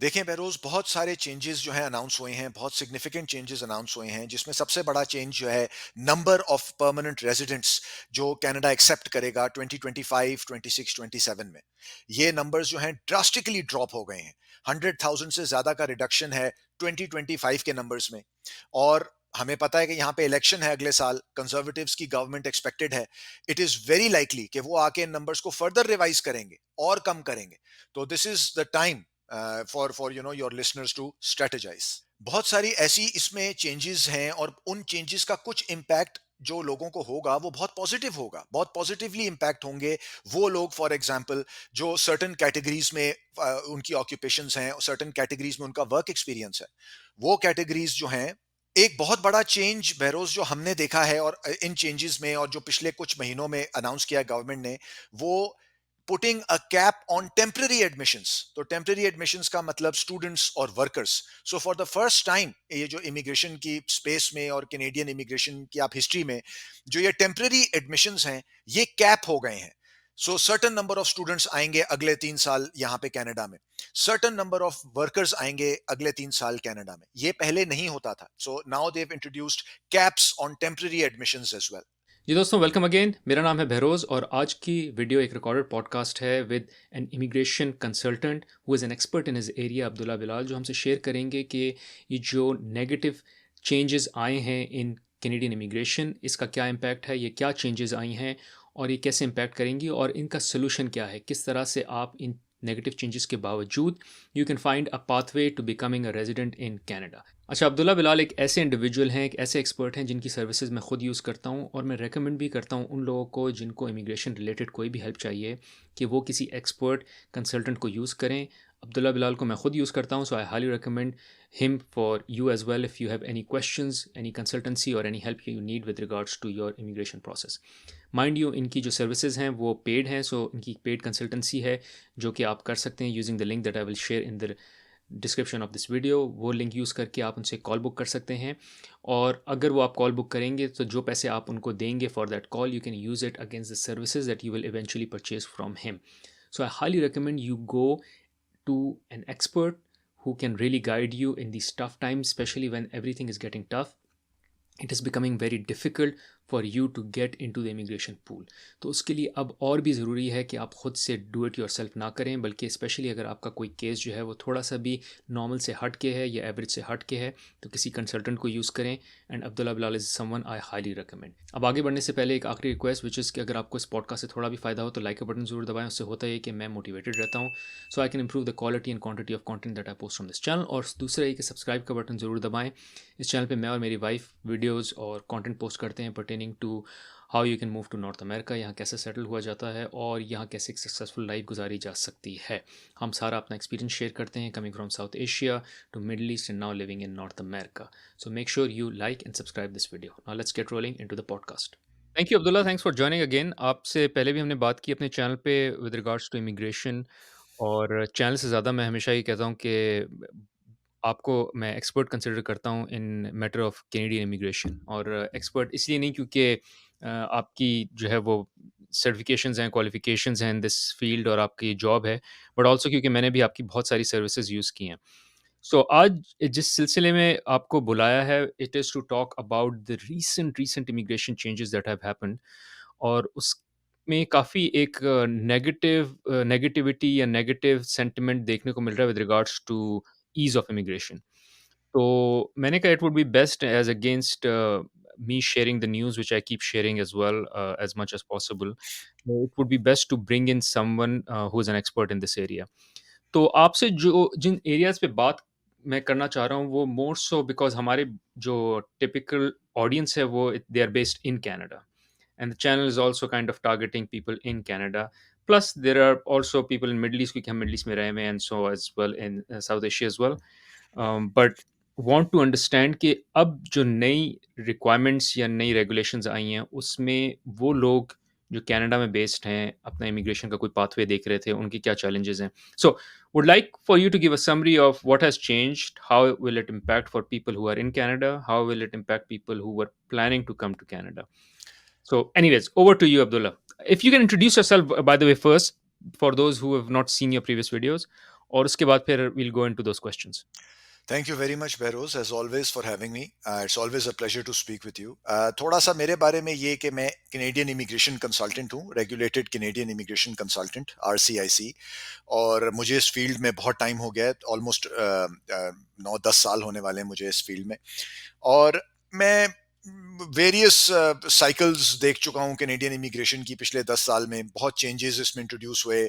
देखें बहरोज़ बहुत सारे चेंजेस जो हैं अनाउंस हुए हैं, बहुत सिग्निफिकेंट चेंजेस अनाउंस हुए हैं, जिसमें सबसे बड़ा चेंज जो है नंबर ऑफ परमानेंट रेजिडेंट्स जो कनाडा एक्सेप्ट करेगा 2025, 26, 27 में। ये नंबर्स जो हैं ड्रास्टिकली ड्रॉप हो गए हैं। 100,000 से ज़्यादा का रिडक्शन है 2025 के नंबर्स में। और हमें पता है कि यहाँ पे इलेक्शन है अगले साल, कंजर्वेटिव्स की गवर्नमेंट एक्सपेक्टेड है। इट इज़ वेरी लाइकली कि वो आके इन नंबर्स को फर्दर रिवाइज करेंगे और कम करेंगे। तो this is the time for your listeners to strategise. बहुत सारी ऐसी इसमें चेंजेस हैं और उन चेंजेस का कुछ इम्पैक्ट जो लोगों को होगा वो बहुत पॉजिटिव होगा, बहुत पॉजिटिवली इम्पैक्ट होंगे। वो लोग फॉर एग्जांपल जो सर्टेन कैटेगरीज में उनकी ऑक्यूपेशंस हैं, सर्टेन कैटेगरीज में उनका वर्क एक्सपीरियंस है, वो कैटेगरीज जो हैं। एक बहुत बड़ा चेंज बहरोज जो हमने देखा है और इन चेंजेस में और जो पिछले कुछ महीनों में अनाउंस किया गवर्नमेंट ने, वो putting a cap on temporary admissions. तो टेम्पररी एडमिशंस का मतलब स्टूडेंट्स और workers. So for the first time ये जो इमिग्रेशन की स्पेस में और कैनेडियन इमिग्रेशन की आप हिस्ट्री में जो ये टेम्पररी एडमिशंस हैं, ये कैप हो गए हैं। So certain number of students आएंगे अगले 3 साल यहाँ पे कनाडा में, सर्टन नंबर ऑफ वर्कर्स आएंगे अगले 3 साल कनाडा में। ये पहले नहीं होता था। So now they introduced caps on temporary admissions as well. जी दोस्तों, वेलकम अगेन। मेरा नाम है बहरोज़ और आज की वीडियो एक रिकॉर्डेड पॉडकास्ट है with an immigration consultant who is an expert in his area, Abdullah Bilal, जो हमसे शेयर करेंगे कि ये जो नेगेटिव चेंजेस आए हैं इन कैनेडियन इमिग्रेशन, इसका क्या इम्पैक्ट है, ये क्या चेंजेस आई हैं और ये कैसे इम्पैक्ट करेंगी और इनका सोल्यूशन क्या है, किस तरह से आप इन नेगेटिव चेंजेस के बावजूद you can find a pathway to becoming a resident in Canada. अच्छा, अब्दुल्ला बिलाल एक ऐसे इंडिविजुअल हैं, एक ऐसे एक्सपर्ट हैं जिनकी सर्विसेज मैं खुद यूज़ करता हूं और मैं रेकमेंड भी करता हूं उन लोगों को जिनको इमिग्रेशन रिलेटेड कोई भी हेल्प चाहिए कि वो किसी एक्सपर्ट कंसल्टेंट को यूज़ करें। अब्दुल्ला बिलाल को मैं खुद यूज़ करता हूं, so I highly recommend him for you as well if you have any questions, any consultancy और any help you need with regards to your immigration process. Mind you, इनकी जो सर्विसेज हैं वो पेड हैं, सो इनकी paid consultancy है जो कि आप कर सकते हैं using the link that I will share in the description of this video. वो लिंक यूज़ करके आप उनसे कॉल बुक कर सकते हैं और अगर वो आप कॉल बुक करेंगे तो जो पैसे आप उनको देंगे for that call, you can use it against the services that you will eventually purchase from him. So I highly recommend you go to an expert who can really guide you in these tough times, especially when everything is getting tough. It is becoming very difficult for you to get into the immigration pool. तो उसके लिए अब और भी ज़रूरी है कि आप खुद से डू इट योर सेल्फ ना करें, बल्कि स्पेशली अगर आपका कोई केस जो है वो थोड़ा सा भी नॉर्मल से हट के है या एवरेज से हट के है तो किसी कंसल्टेंट को यूज़ करें। And Abdullah Bilal is someone I highly recommend. अब आगे बढ़ने से पहले एक आखिरी रिक्वेस्ट, विच इज़ कि अगर आपको इस पॉडकास्ट से थोड़ा भी फ़ायदा हो तो लाइक का बटन ज़रूर दबाएं। उससे होता है कि मैं मोटिवेटेड रहता हूँ, so I can improve the quality and quantity of content that I post from this channel. और दूसरा ये कि सब्सक्राइब का बटन ज़रूर दबाएं। इस चैनल पे मैं और मेरी वाइफ वीडियोस और कंटेंट पोस्ट करते हैं pertaining to how you can move to North America, यहाँ कैसे सेटल हुआ जाता है और यहाँ कैसे एक सक्सेसफुल लाइफ गुजारी जा सकती है। हम सारा अपना एक्सपीरियंस शेयर करते हैं, coming from South Asia to Middle East and now living in North America. So make sure you like and subscribe this video. Now let's get rolling into the podcast. Thank you Abdullah, thanks for joining again. आपसे पहले भी हमने बात की अपने channel पे with regards to immigration, और channel से ज़्यादा मैं हमेशा ये कहता हूँ कि आपको मैं एक्सपर्ट कंसिडर करता हूँ इन मैटर ऑफ कैनेडियन इमिग्रेशन। और एक्सपर्ट इसलिए नहीं क्योंकि आपकी जो है वो सर्टिफिकेशंस हैं, क्वालिफिकेशंस हैं इन दिस फील्ड और आपकी जॉब है, बट ऑल्सो क्योंकि मैंने भी आपकी बहुत सारी सर्विसेज यूज़ की हैं। सो आज जिस सिलसिले में आपको बुलाया है, it is to talk about the recent recent immigration changes that have happened. और उसमें काफ़ी एक नेगेटिविटी या नेगेटिव सेंटिमेंट देखने को मिल रहा है with regards to ease of immigration. तो मैंने कहा it would be best as against me sharing the news which I keep sharing as well, as much as possible. It would be best to bring in someone who is an expert in this area. तो आपसे जो जिन areas पे बात मैं करना चाह रहा हूँ वो मोर सो बिकॉज़ हमारे जो टिपिकल ऑडियंस है वो they are based in Canada, and the channel is also kind of targeting people in Canada. Plus, there are also people in Middle East, क्योंकि हम Middle East में रहे हैं, and so as well in South Asia as well. But want to understand कि अब जो नई requirements या नई regulations आई हैं उसमें वो लोग जो कनाडा में बेस्ड हैं अपना इमिग्रेशन का कोई पाथवे देख रहे थे, उनकी क्या challenges हैं. So would like for you to give a summary of what has changed, how will it impact for people who are in Canada, how will it impact people who were planning to come to Canada. So, anyways, over to you, Abdullah. If you can introduce yourself, by the way, first, for those who have not seen your previous videos, और उसके बाद फिर we'll go into those questions. Thank you very much Behroz as always for having me. It's always a pleasure to speak with you. थोड़ा सा मेरे बारे में ये कि मैं कैनेडियन इमिग्रेशन कंसल्टेंट हूँ, regulated Canadian immigration consultant RCIC। और मुझे इस फील्ड में बहुत टाइम हो गया है, ऑलमोस्ट 9-10 साल होने वाले हैं मुझे इस फील्ड में। और मैं वेरियस साइकिल्स देख चुका हूँ कैनेडियन इमिग्रेशन की। पिछले 10 साल में बहुत चेंजेस इसमें इंट्रोड्यूस हुए।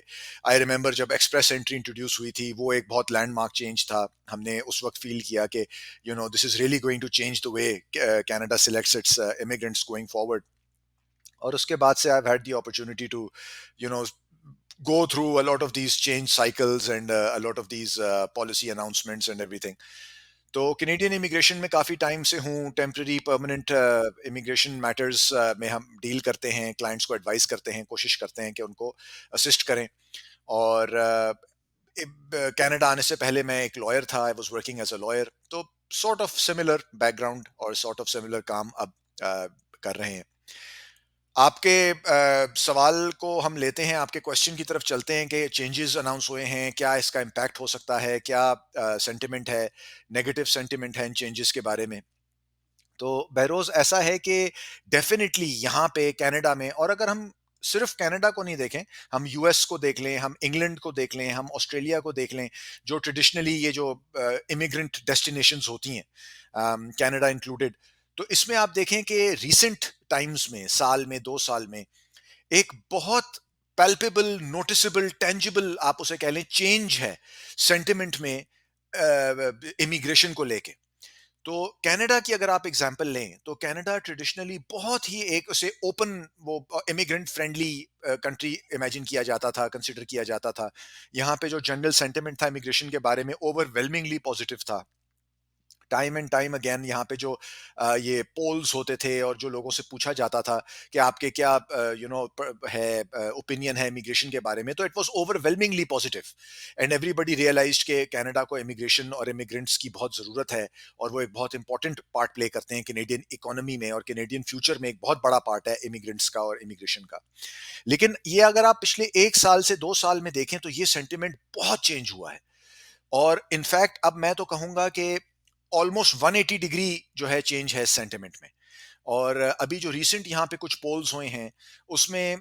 आई रिमेंबर जब एक्सप्रेस एंट्री इंट्रोड्यूस हुई थी, वो एक बहुत लैंडमार्क चेंज था। हमने उस वक्त फील किया कि this is really going to change the way Canada selects its immigrants going forward. और उसके बाद से I have had the opportunity to you know go through a lot of these change cycles and a lot of these policy announcements and everything. तो Canadian immigration में काफ़ी time से हूँ। Temporary permanent immigration matters में हम deal करते हैं, clients को एडवाइस करते हैं, कोशिश करते हैं कि उनको असिस्ट करें। और कनाडा आने से पहले मैं एक लॉयर था, I was working as a lawyer. तो सॉर्ट ऑफ सिमिलर बैकग्राउंड और सॉर्ट ऑफ सिमिलर काम अब कर रहे हैं। आपके सवाल को हम लेते हैं, आपके क्वेश्चन की तरफ चलते हैं कि चेंजेस अनाउंस हुए हैं, क्या इसका इम्पैक्ट हो सकता है, क्या सेंटिमेंट है, नेगेटिव सेंटिमेंट है इन चेंजेस के बारे में। तो बहरोज ऐसा है कि डेफिनेटली यहाँ पे कनाडा में, और अगर हम सिर्फ कनाडा को नहीं देखें, हम यूएस को देख लें, हम इंग्लैंड को देख लें, हम ऑस्ट्रेलिया को देख लें, जो ट्रेडिशनली ये जो इमिग्रेंट डेस्टिनेशंस होती हैं, कनाडा इंक्लूडेड। तो इसमें आप देखें कि रीसेंट टाइम्स में, साल में, 2 साल में, एक बहुत पैल्पेबल, नोटिसेबल, टेंजिबल आप उसे कह लें चेंज है सेंटिमेंट में इमिग्रेशन को लेके। तो कनाडा की अगर आप एग्जांपल लें, तो कनाडा ट्रेडिशनली बहुत ही एक उसे ओपन, वो इमिग्रेंट फ्रेंडली कंट्री इमेजिन किया जाता था, कंसिडर किया जाता था। यहाँ पे जो जनरल सेंटिमेंट था इमिग्रेशन के बारे में, ओवरवेलमिंगली पॉजिटिव था। टाइम एंड टाइम अगेन यहाँ पे जो ये पोल्स होते थे और जो लोगों से पूछा जाता था कि आपके क्या है ओपिनियन है इमिग्रेशन के बारे में, तो it was overwhelmingly positive. And everybody realized कि कनाडा को इमिग्रेशन और इमिग्रेंट्स की बहुत ज़रूरत है, और वो एक बहुत इंपॉर्टेंट पार्ट प्ले करते हैं कैनेडियन इकोनॉमी में, और कैनेडियन फ्यूचर में एक बहुत बड़ा पार्ट है इमिग्रेंट्स का और इमिग्रेशन का। लेकिन ये अगर आप पिछले 1 साल से 2 साल में देखें, तो ये सेंटिमेंट बहुत चेंज हुआ है। और इनफैक्ट अब मैं तो कहूंगा कि ऑलमोस्ट 180 डिग्री जो है चेंज है सेंटिमेंट में। और अभी जो रीसेंट यहाँ पे कुछ पोल्स हुए हैं, उसमें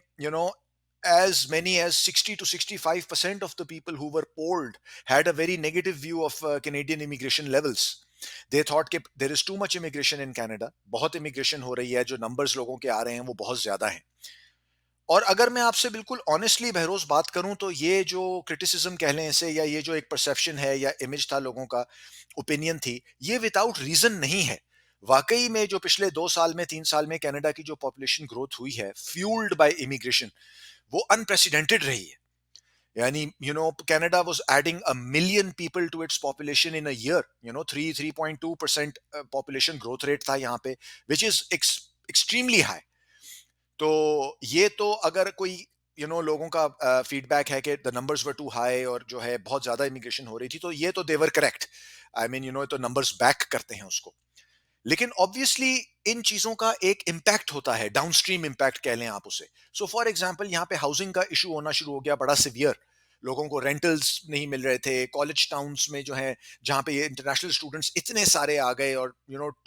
as many as 60 to 65% of the people who were polled had a very negative view of Canadian immigration levels. They thought कि there is too much immigration in Canada, बहुत immigration हो रही है, जो numbers लोगों के आ रहे हैं वो बहुत ज्यादा हैं। और अगर मैं आपसे बिल्कुल ऑनेस्टली बहरोज बात करूं, तो ये जो क्रिटिसिज्म कह लें इसे, या ये जो एक परसेप्शन है या इमेज था लोगों का, ओपिनियन थी, ये विदाउट रीजन नहीं है। वाकई में जो पिछले 2 साल में, 3 साल में कनाडा की जो पॉपुलेशन ग्रोथ हुई है फ्यूल्ड बाय इमिग्रेशन, वो अनप्रेसिडेंटेड रही है। यानी Canada was adding 1 million people to its population in a year. 3.2% population growth rate था यहाँ पे, विच इज एक्सट्रीमली हाई। तो ये तो अगर कोई लोगों का फीडबैक है कि the numbers were too high और जो है बहुत ज्यादा इमिग्रेशन हो रही थी, तो ये तो देवर करेक्ट। आई मीन तो नंबर्स बैक करते हैं उसको। लेकिन ऑब्वियसली इन चीजों का एक इम्पैक्ट होता है, डाउनस्ट्रीम इम्पैक्ट कह लें आप उसे। सो फॉर एग्जांपल यहाँ पे हाउसिंग का इशू होना शुरू हो गया, बड़ा सिवियर। लोगों को रेंटल्स नहीं मिल रहे थे कॉलेज टाउन्स में जो है, जहाँ पे ये इंटरनेशनल स्टूडेंट्स इतने सारे आ गए, और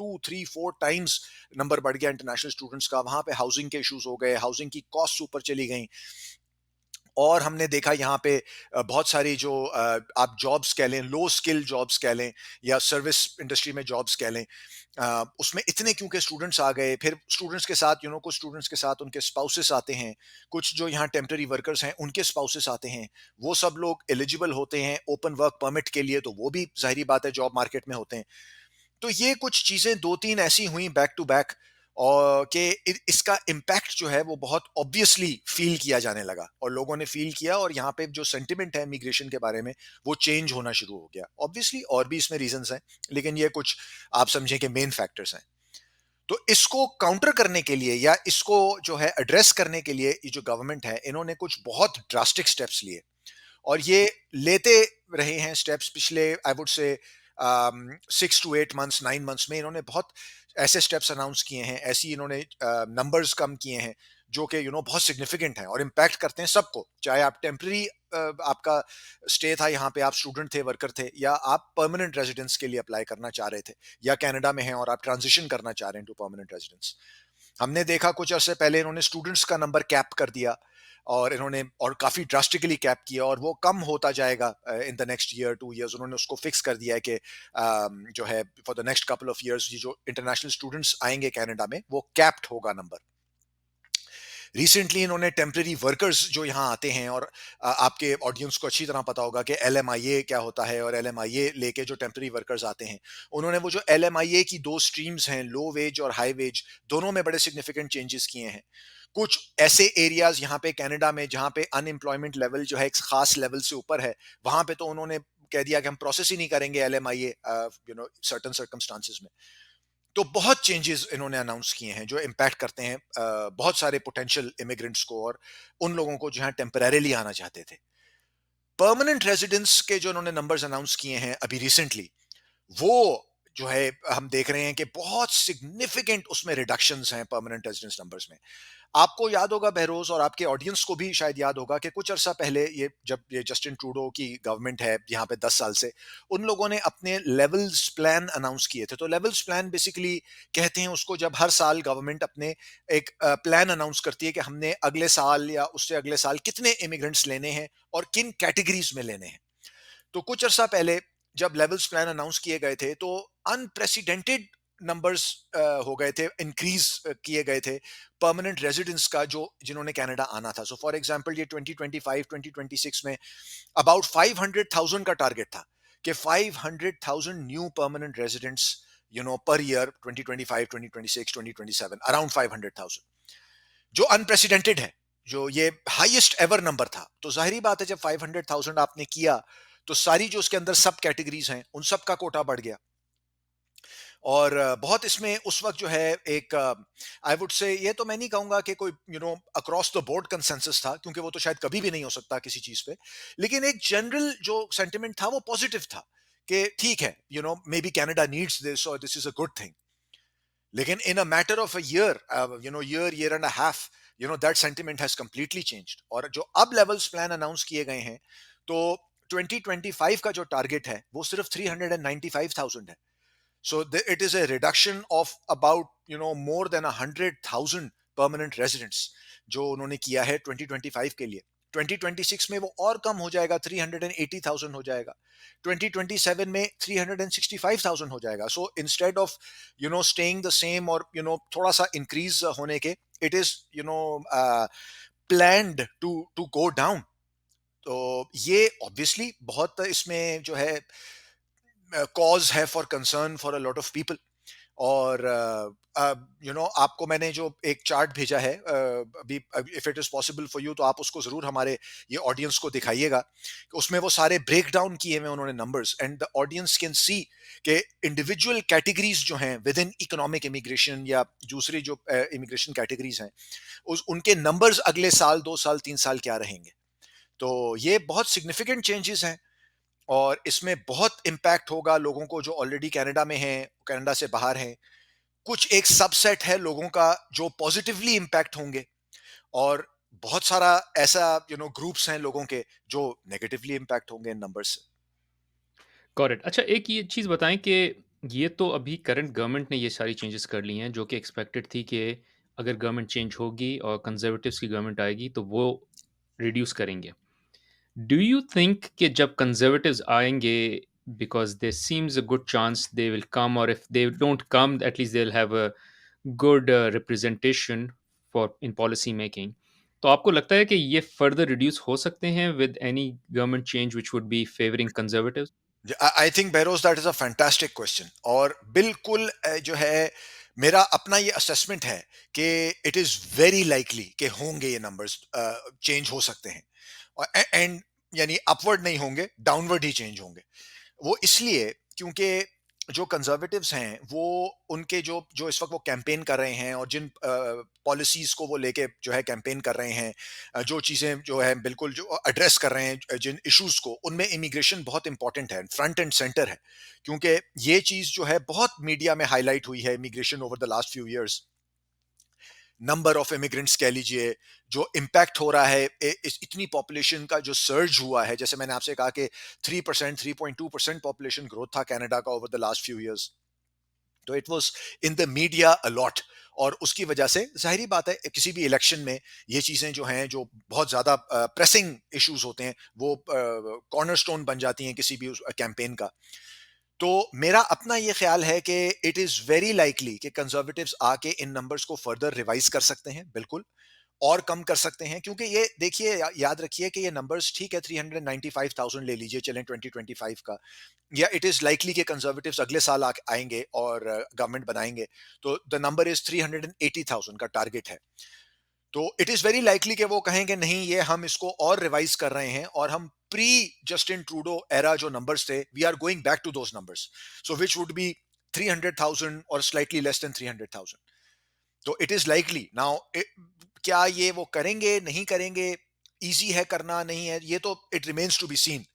2-3-4 टाइम्स नंबर बढ़ गया इंटरनेशनल स्टूडेंट्स का। वहाँ पे हाउसिंग के इश्यूज हो गए, हाउसिंग की कॉस्ट ऊपर चली गई। और हमने देखा यहाँ पे बहुत सारी जो आप जॉब्स कह लें, लो स्किल जॉब्स कह लें, या सर्विस इंडस्ट्री में जॉब्स कह लें, उसमें इतने क्योंकि स्टूडेंट्स आ गए। फिर स्टूडेंट्स के साथ कुछ स्टूडेंट्स के साथ उनके स्पाउसेस आते हैं, कुछ जो यहाँ टेम्पररी वर्कर्स हैं उनके स्पाउसेस आते हैं। वो सब लोग एलिजिबल होते हैं ओपन वर्क परमिट के लिए, तो वो भी जाहिर बात है जॉब मार्केट में होते हैं। तो ये कुछ चीजें 2-3 ऐसी हुई बैक टू बैक, और कि इसका इम्पैक्ट जो है वो बहुत ऑब्वियसली फील किया जाने लगा, और लोगों ने फील किया, और यहाँ पे जो सेंटिमेंट है इमिग्रेशन के बारे में वो चेंज होना शुरू हो गया। ऑब्वियसली और भी इसमें रीजंस हैं, लेकिन ये कुछ आप समझें कि मेन फैक्टर्स हैं। तो इसको काउंटर करने के लिए, या इसको जो है एड्रेस करने के लिए, ये जो गवर्नमेंट है इन्होंने कुछ बहुत ड्रास्टिक स्टेप्स लिए, और ये लेते रहे हैं स्टेप्स पिछले, I would say 6 to 8 months, 9 months में इन्होंने बहुत ऐसे स्टेप्स अनाउंस किए हैं, ऐसी इन्होंने नंबर्स कम किए हैं, जो कि बहुत सिग्निफिकेंट हैं और इम्पैक्ट करते हैं सबको, चाहे आप टेम्पररी आपका स्टे था, यहाँ पे आप स्टूडेंट थे, वर्कर थे, या आप परमानेंट रेजिडेंस के लिए अप्लाई करना चाह रहे थे, या कनाडा में हैं और आप ट्रांजिशन करना चाह रहे हैं टू परमानेंट रेजिडेंस। हमने देखा कुछ अरसे पहले इन्होंने स्टूडेंट्स का नंबर कैप कर दिया, और इन्होंने और काफ़ी ड्रास्टिकली कैप किया, और वो कम होता जाएगा in the next year 2 years. उन्होंने उसको फिक्स कर दिया है कि जो है for the next couple of years ये जो इंटरनेशनल स्टूडेंट्स आएंगे कनाडा में वो कैप्ड होगा नंबर। रिसेंटली इन्होंने टेम्परेरी वर्कर्स जो यहाँ आते हैं, और आपके ऑडियंस को अच्छी तरह पता होगा कि LMIA क्या होता है, और LMIA लेके जो टेम्परेरी वर्कर्स आते हैं, उन्होंने वो जो LMIA की दो स्ट्रीम्स हैं, लो वेज और हाई वेज, दोनों में बड़े सिग्निफिकेंट चेंजेस किए हैं। कुछ ऐसे एरियाज यहाँ पे कनाडा में जहाँ पे अनएम्प्लॉयमेंट लेवल जो है एक खास लेवल से ऊपर है, वहां पे तो उन्होंने कह दिया कि हम प्रोसेस ही नहीं करेंगे LMIA सर्टन सर्कमस्टांसिस में। तो बहुत चेंजेस इन्होंने अनाउंस किए हैं जो इम्पैक्ट करते हैं बहुत सारे पोटेंशियल इमिग्रेंट्स को, और उन लोगों को जो है टेम्परेरीली आना चाहते थे। परमानेंट रेजिडेंस के जो इन्होंने नंबर्स अनाउंस किए हैं अभी रिसेंटली, वो जो है हम देख रहे हैं कि बहुत सिग्निफिकेंट उसमें रिडक्शंस हैं परमानेंट रेजिडेंस नंबर्स में। आपको याद होगा बहरोज, और आपके ऑडियंस को भी शायद याद होगा कि कुछ अरसा पहले ये जब ये जस्टिन ट्रूडो की गवर्नमेंट है यहाँ पे 10 साल से, उन लोगों ने अपने लेवल्स प्लान अनाउंस किए थे। तो लेवल्स प्लान बेसिकली कहते हैं उसको जब हर साल गवर्नमेंट अपने एक प्लान अनाउंस करती है कि हमने अगले साल या उससे अगले साल कितने इमिग्रेंट्स लेने हैं और किन कैटेगरीज में लेने हैं। तो कुछ अर्सा पहले जब लेवल्स प्लान अनाउंस किए गए थे, तो अनप्रेसिडेंटेड नंबर्स हो गए थे, इंक्रीज किए गए थे परमानेंट रेजिडेंस का जो जिन्होंने कनाडा आना था। सो फॉर एग्जांपल ये 2025 2026 में अबाउट 500,000 का टारगेट था कि 500,000 new permanent residents per year, 2025 2026 2027 around 500,000, जो अनप्रेसिडेंटेड है, जो ये हाईएस्ट एवर नंबर था। तो जाहिर बात है जब 500,000 आपने किया, तो सारी जो उसके अंदर सब कैटेगरीज हैं उन सब का कोटा बढ़ गया। और बहुत इसमें उस वक्त जो है एक आई वुड से, ये तो मैं नहीं कहूंगा कि कोई अक्रॉस द बोर्ड कंसेंसस था, क्योंकि वो तो शायद कभी भी नहीं हो सकता किसी चीज पे, लेकिन एक जनरल जो सेंटिमेंट था वो पॉजिटिव था कि ठीक है, maybe Canada needs this और this is a good thing. लेकिन in a matter of a year, year and a half, that sentiment has completely changed. और जो अब लेवल्स प्लान अनाउंस किए गए हैं, तो 2025 का जो टारगेट है वो सिर्फ 395,000 है। So it is a reduction of about more than 100,000 permanent residents जो उन्होंने किया है 2025 के लिए। 2026 में वो और कम हो जाएगा, 380,000 हो जाएगा। 2027 में 365,000 हो जाएगा। So instead of staying the same और थोड़ा सा इंक्रीज होने के, it is planned to go down. तो ये ऑब्वियसली बहुत इसमें जो है कॉज है for concern for a lot of people. और आपको मैंने जो एक चार्ट भेजा है अभी, if it is possible for you तो आप उसको जरूर हमारे ये ऑडियंस को दिखाइएगा। उसमें वो सारे ब्रेक डाउन किए हुए उन्होंने numbers, and the audience can see कि इंडिविजुअल कैटेगरीज जो हैं विद इन इकोनॉमिक इमिग्रेशन या दूसरी जो इमिग्रेशन कैटेगरीज हैं, उस उनके नंबर्स अगले साल, 2 साल, 3 साल क्या रहेंगे। तो ये बहुत सिग्निफिकेंट चेंजेस हैं, और इसमें बहुत इम्पैक्ट होगा लोगों को जो ऑलरेडी कनाडा में हैं, कनाडा से बाहर हैं। कुछ एक सबसेट है लोगों का जो पॉजिटिवली इम्पैक्ट होंगे, और बहुत सारा ऐसा ग्रुप्स हैं लोगों के जो नेगेटिवली इम्पैक्ट होंगे इन नंबर्स से। Got it. अच्छा, एक ये चीज़ बताएँ कि ये तो अभी करंट गवर्नमेंट ने ये सारी चेंजेस कर ली हैं, जो कि एक्सपेक्टेड थी कि अगर गवर्नमेंट चेंज होगी और कंज़र्वेटिव्स की गवर्नमेंट आएगी, तो वो रिड्यूस करेंगे। डू यू थिंक कि जब कंज़र्वेटिव्स आएँगे, because there seems a good chance they will come, और if they don't come, at least they will have a good representation for in policy making. तो आपको लगता है कि ये फर्दर रिड्यूस हो सकते हैं with any government change which would be favouring conservatives? I think Behroz that is a fantastic question, और बिल्कुल जो है मेरा अपना ये असेसमेंट है कि इट इज वेरी लाइकली कि होंगे ये नंबर्स चेंज हो सकते हैं, और एंड यानी अपवर्ड नहीं होंगे, डाउनवर्ड ही चेंज होंगे। वो इसलिए क्योंकि जो कंजर्वेटिव्स हैं वो उनके जो जो इस वक्त वो कैंपेन कर रहे हैं, और जिन पॉलिसीज को वो लेके जो है कैंपेन कर रहे हैं, जो चीज़ें जो है बिल्कुल जो एड्रेस कर रहे हैं, जिन इश्यूज को, उनमें इमिग्रेशन बहुत इंपॉर्टेंट है, फ्रंट एंड सेंटर है। क्योंकि ये चीज़ जो है बहुत मीडिया में हाईलाइट हुई है, immigration over the last few years, number of immigrants कह लीजिए, जो इम्पैक्ट हो रहा है इस इतनी पॉपुलेशन का जो सर्ज हुआ है, जैसे मैंने आपसे कहा कि 3%, 3.2% पॉपुलेशन ग्रोथ था कनाडा का over the last few years. तो it was in the media a lot, और उसकी वजह से जाहिर बात है किसी भी इलेक्शन में ये चीजें जो हैं, जो बहुत ज्यादा प्रेसिंग इश्यूज होते हैं, वो कॉर्नरस्टोन बन जाती हैं किसी भी कैंपेन का। तो मेरा अपना ये ख्याल है कि इट इज वेरी लाइकली कि कंजर्वेटिव्स आके इन नंबर्स को फर्दर रिवाइज कर सकते हैं, बिल्कुल, और कम कर सकते हैं, क्योंकि ये देखिए, याद रखिए कि ये नंबर्स ठीक है, 395,000 ले लीजिए चलें 2025 का, या इट इज लाइकली कि कंजर्वेटिव्स अगले साल आएंगे और गवर्नमेंट बनाएंगे, तो द नंबर इज 380,000 का टारगेट है। तो इट इज वेरी लाइकली कि वो कहेंगे नहीं, ये हम इसको और रिवाइज कर रहे हैं, और हम प्री जस्टिन ट्रूडो एरा जो नंबर्स थे, we are going back to those numbers, so which would be 300,000 और स्लाइटली लेस देन 300,000। तो इट इज लाइकली नाउ, क्या ये वो करेंगे नहीं करेंगे, इजी है करना नहीं है, ये तो it remains to be seen.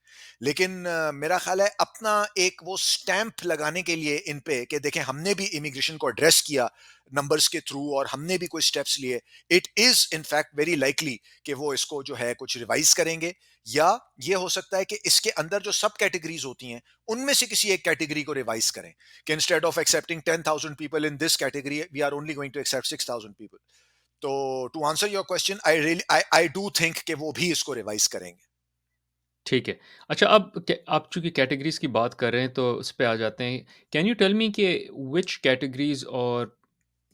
लेकिन मेरा ख्याल है अपना एक वो स्टैंप लगाने के लिए इन पे कि देखें हमने भी इमिग्रेशन को एड्रेस किया नंबर्स के थ्रू, और हमने भी कोई स्टेप्स लिए, it is in fact very likely कि वो इसको जो है कुछ रिवाइज करेंगे, या ये हो सकता है कि इसके अंदर जो सब कैटेगरीज होती हैं उनमें से किसी एक कैटेगरी को रिवाइज करें, कि instead of accepting 10,000 people in this category, we are only going to accept 6,000 people. तो to answer your question, I do think कि वो भी इसको रिवाइज करेंगे। ठीक है। अच्छा, अब क आप चूँकि कैटेगरीज़ की बात कर रहे हैं तो उस पे आ जाते हैं। कैन यू टेल मी कि व्हिच कैटेगरीज़, और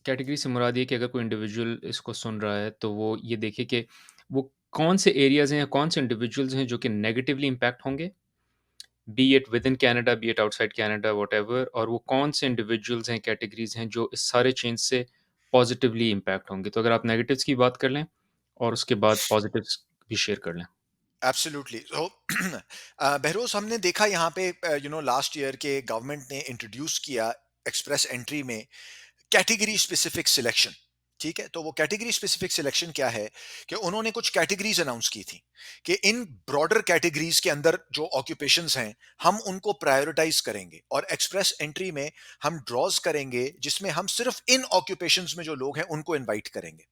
कैटेगरी से मुराद ये कि अगर कोई इंडिविजुअल इसको सुन रहा है तो वो ये देखे कि वो कौन से एरियाज़ हैं या कौन से इंडिविजुअल्स हैं जो कि नेगेटिवली इम्पैक्ट होंगे? B it within Canada, B it outside Canada, whatever, और वो कौन से इंडिविजुअल्स हैं, कैटेगरीज़ हैं जो इस सारे चेंज से पॉज़िटिवली इम्पैक्ट होंगे? तो अगर आप नेगेटिव्स की बात कर लें और उसके बाद पॉज़िटिव्स भी शेयर कर लें। एब्सोल्युटली। तो बहरोज, हमने देखा यहाँ पे लास्ट ईयर के गवर्नमेंट ने इंट्रोड्यूस किया एक्सप्रेस एंट्री में कैटेगरी स्पेसिफिक सिलेक्शन। ठीक है, तो वो कैटेगरी स्पेसिफिक सिलेक्शन क्या है, कि उन्होंने कुछ कैटेगरीज अनाउंस की थी कि इन ब्रॉडर कैटेगरीज के अंदर जो ऑक्यूपेशंस हैं, हम उनको प्रायोरिटाइज करेंगे, और एक्सप्रेस एंट्री में हम ड्रॉज करेंगे जिसमें हम सिर्फ इन ऑक्यूपेशंस में जो लोग हैं उनको इनवाइट करेंगे।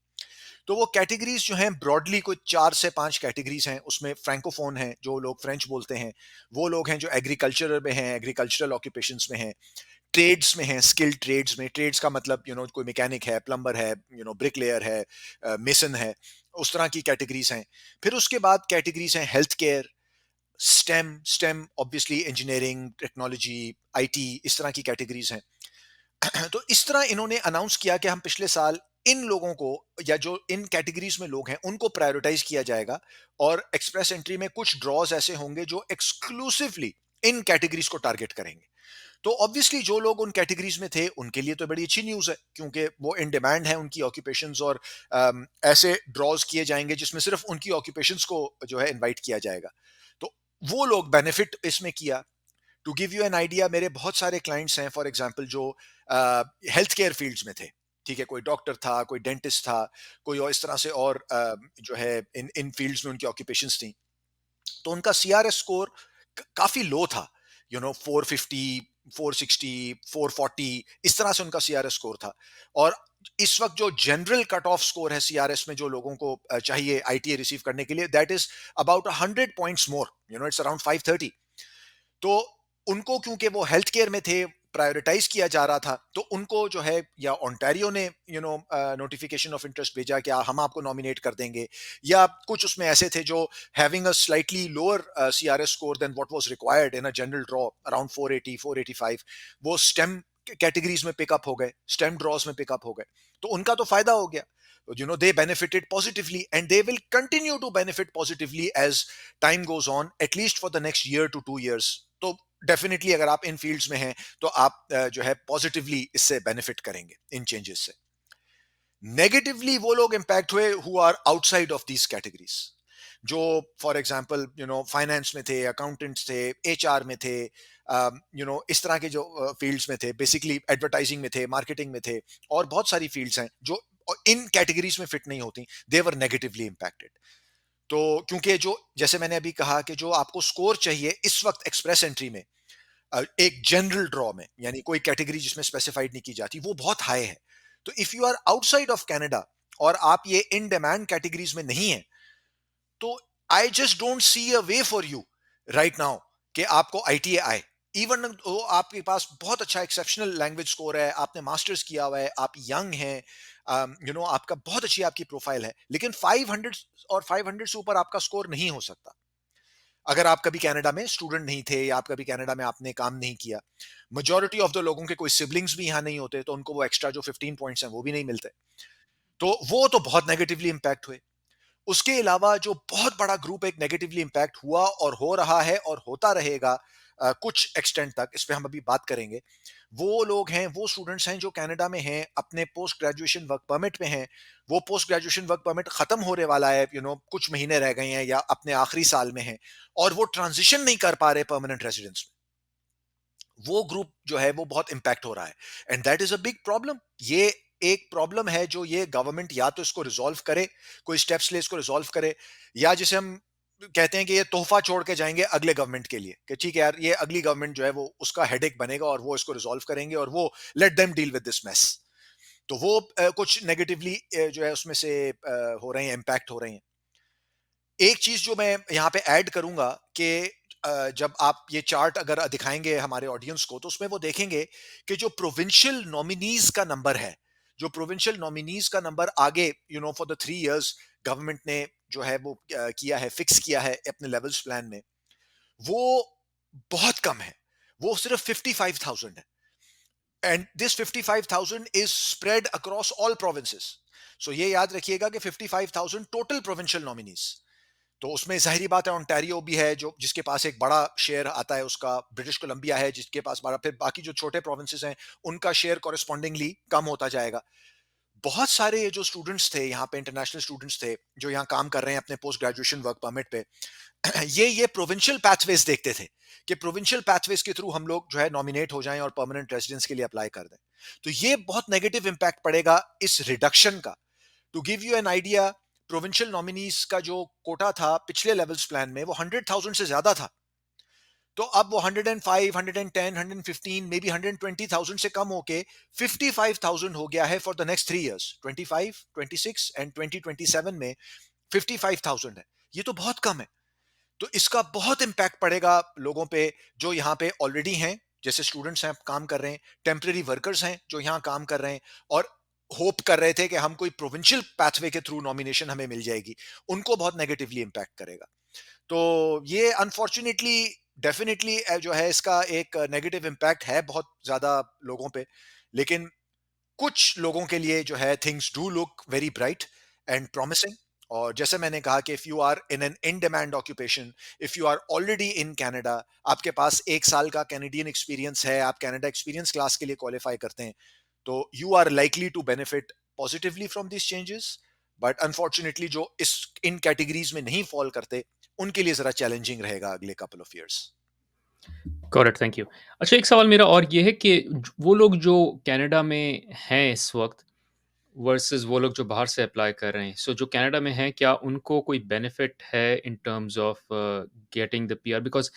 तो वो कैटेगरीज जो हैं ब्रॉडली कुछ 4 से 5 कैटेगरीज हैं, उसमें फ्रैंकोफोन हैं, जो लोग फ्रेंच बोलते हैं, वो लोग हैं जो एग्रीकल्चर में हैं, एग्रीकल्चरल ऑक्यूपेशंस में हैं, ट्रेड्स में हैं, स्किल्ड ट्रेड्स में, ट्रेड्स का मतलब कोई मैकेनिक है, प्लम्बर है, ब्रिकलेयर है, मेसन है, उस तरह की कैटेगरीज हैं। फिर उसके बाद कैटेगरीज हैं health care, stem, stem obviously engineering, technology, IT, इस तरह की कैटेगरीज हैं। तो इस तरह इन्होंने अनाउंस किया कि हम पिछले साल इन लोगों को, या जो इन कैटेगरीज में लोग हैं उनको प्रायोरिटाइज किया जाएगा, और एक्सप्रेस एंट्री में कुछ ड्रॉज ऐसे होंगे जो एक्सक्लूसिवली इन कैटेगरीज को टारगेट करेंगे। तो ऑब्वियसली जो लोग उन कैटेगरीज में थे उनके लिए तो बड़ी अच्छी न्यूज़ है, क्योंकि वो इन डिमांड है उनकी ऑक्यूपेशंस, और ऐसे ड्रॉज किए जाएंगे जिसमें सिर्फ उनकी ऑक्यूपेशंस को जो है इनवाइट किया जाएगा। तो वो लोग बेनिफिट इसमें किया। To give you an idea, मेरे बहुत सारे क्लाइंट्स हैं फॉर एग्जांपल जो हेल्थ केयर फील्ड्स में थे। ठीक है, कोई डॉक्टर था, कोई डेंटिस्ट था, कोई और इस तरह से, और जो है इन इन फील्ड्स में उनकी ऑक्यूपेशंस थी। तो उनका सीआरएस स्कोर काफी लो था, 450, 460, 440, इस तरह से उनका सीआरएस स्कोर था। और इस वक्त जो जनरल कट ऑफ स्कोर है सीआरएस में, जो लोगों को चाहिए आईटीए रिसीव करने के लिए, that is about 100 points more, it's around 530। तो उनको, क्योंकि वो हेल्थ केयर में थे, प्रायोरिटाइज किया जा रहा था, तो उनको जो है, या ओंटारियो ने नोटिफिकेशन ऑफ इंटरेस्ट भेजा कि हम आपको नॉमिनेट कर देंगे, या कुछ उसमें ऐसे थे जो having a slightly lower CRS score than what was required in a general draw around 480, 485, वो स्टेम कैटेगरीज में पिकअप हो गए, स्टेम ड्रॉज में पिकअप हो गए। तो उनका तो फायदा हो गया, they benefited positively, and they will continue to benefit positively as time goes on, at least for the next year to 2 years। तो डेफिनेटली अगर आप इन फील्ड्स में हैं तो आप जो है पॉजिटिवली इससे बेनिफिट करेंगे इन चेंजेस से। नेगेटिवली वो लोग इंपैक्ट हुए who are outside of these categories, जो फॉर एग्जांपल फाइनेंस में थे, अकाउंटेंट्स थे, एचआर में थे, इस तरह के जो फील्ड्स में थे, बेसिकली एडवर्टाइजिंग में थे, मार्केटिंग में थे, और बहुत सारी फील्ड्स हैं जो इन कैटेगरीज में फिट नहीं होती, दे वर नेगेटिवली इंपैक्टेड। तो क्योंकि जो, जैसे मैंने अभी कहा कि जो आपको स्कोर चाहिए इस वक्त एक्सप्रेस एंट्री में, एक जनरल ड्रॉ में, यानी कोई कैटेगरी जिसमें स्पेसिफाइड नहीं की जाती, वो बहुत हाई है। तो if you are outside of Canada और आप ये इन डिमांड कैटेगरीज में नहीं है, तो I just don't see a way for you right now कि आपको आईटीए आए। इवन तो आपके पास बहुत अच्छा एक्सेप्शनल लैंग्वेज स्कोर है, आपने मास्टर्स किया हुआ है, आप यंग हैं, आपका बहुत अच्छी आपकी प्रोफाइल है, लेकिन 500 और 500 से ऊपर आपका स्कोर नहीं हो सकता अगर आप कभी कनाडा में स्टूडेंट नहीं थे या आप कभी कनाडा में आपने काम नहीं किया। मेजोरिटी ऑफ द लोगों के कोई सिबलिंग्स भी यहाँ नहीं होते, तो उनको वो एक्स्ट्रा जो 15 पॉइंट्स हैं वो भी नहीं मिलते। तो वो तो बहुत नेगेटिवली इंपैक्ट हुए। उसके अलावा जो बहुत बड़ा ग्रुप एक नेगेटिवली इंपैक्ट हुआ और हो रहा है और होता रहेगा कुछ एक्सटेंट तक, इस पे हम अभी बात करेंगे। वो लोग हैं, वो स्टूडेंट्स हैं जो कनाडा में हैं, अपने पोस्ट ग्रेजुएशन वर्क परमिट पे हैं। वो पोस्ट ग्रेजुएशन वर्क परमिट खत्म होने वाला है, कुछ महीने रह गए हैं या अपने आखिरी साल में हैं, और वो ट्रांजिशन नहीं कर पा रहे परमानेंट रेजिडेंस। वो ग्रुप जो है वो बहुत इंपैक्ट हो रहा है, and that is a big problem. ये एक प्रॉब्लम है जो ये गवर्नमेंट या तो इसको रिजॉल्व करे, कोई स्टेप्स ले इसको रिजॉल्व करे, या जिसे हम कहते हैं कि ये तोहफा छोड़ के जाएंगे अगले गवर्नमेंट के लिए कि ठीक है यार, ये अगली गवर्नमेंट जो है वो उसका हेडेक बनेगा और वो इसको रिजॉल्व करेंगे और वो let them deal with this mess. तो वो कुछ नेगेटिवली जो है उसमें से हो रहे हैं, इम्पैक्ट हो रहे हैं। एक चीज जो मैं यहाँ पे ऐड करूंगा कि जब आप ये चार्ट अगर दिखाएंगे हमारे ऑडियंस को, तो उसमें वो देखेंगे कि जो प्रोविंशियल नॉमिनीज का नंबर है, जो प्रोविंशियल नॉमिनीज का नंबर आगे फॉर द 3 इयर्स गवर्नमेंट ने जो है वो किया है, फिक्स किया है अपने लेवल्स प्लान में, वो बहुत कम है। वो सिर्फ 55,000 है, and this 55,000 is spread across all provinces. So ये याद रखिएगा कि 55,000 टोटल प्रोविंशियल नॉमिनीज। तो उसमें ज़ाहिरी बात है ओंटारियो भी है जो जिसके पास एक बड़ा शेयर आता है उसका, ब्रिटिश कोलंबिया है जिसके पास बड़ा, फिर बाकी जो छोटे प्रोविंसेस हैं उनका शेयर कॉरेस्पॉन्डिंगली कम होता जाएगा। बहुत सारे ये जो स्टूडेंट्स थे यहाँ पे, इंटरनेशनल स्टूडेंट्स थे जो यहाँ काम कर रहे हैं अपने पोस्ट ग्रेजुएशन वर्क परमिट पे, ये प्रोविंशियल पैथवेज देखते थे कि प्रोविंशियल पैथवेज के थ्रू हम लोग जो है नॉमिनेट हो जाएं और परमानेंट रेजिडेंस के लिए अप्लाई कर दें। तो ये बहुत नेगेटिव इंपैक्ट पड़ेगा इस रिडक्शन का। To give you an idea, provincial nominees का जो कोटा था पिछले लेवल्स प्लान में वो 100,000 से ज्यादा था। तो अब वो 105, 110, 115, मे बी 120,000 से कम होके 55,000 हो गया है for the next 3 years, 25, 26 and 2027 में 55,000 है। ये तो बहुत कम है। तो इसका बहुत इंपैक्ट पड़ेगा लोगों पे जो यहाँ पे ऑलरेडी हैं, जैसे स्टूडेंट्स हैं काम कर रहे हैं, टेम्परेरी वर्कर्स हैं जो यहाँ काम कर रहे हैं और होप कर रहे थे कि हम कोई प्रोविंशियल पैथवे के थ्रू नॉमिनेशन हमें मिल जाएगी, उनको बहुत नेगेटिवली इंपैक्ट करेगा। तो ये अनफॉर्चुनेटली डेफिनेटली जो है इसका एक नेगेटिव इम्पैक्ट है बहुत ज्यादा लोगों पे। लेकिन कुछ लोगों के लिए जो है things do look very bright and promising. और जैसे मैंने कहा कि if you are in an in demand occupation, if you are already in Canada, आपके पास 1 साल का कैनेडियन एक्सपीरियंस है, आप कनाडा एक्सपीरियंस क्लास के लिए क्वालिफाई करते हैं, तो you are likely to benefit positively from this changes. But unfortunately जो इस इन कैटेगरीज में नहीं फॉल करते, उनके लिए जरा चैलेंजिंग रहेगा अगले couple of years. Correct, thank you. अच्छा, एक सवाल मेरा और ये है कि वो लोग जो कनाडा में हैं इस वक्त वर्सेस वो लोग जो बाहर से अप्लाई कर रहे हैं, सो जो कनाडा में हैं क्या उनको कोई बेनिफिट है in terms of getting the PR? Because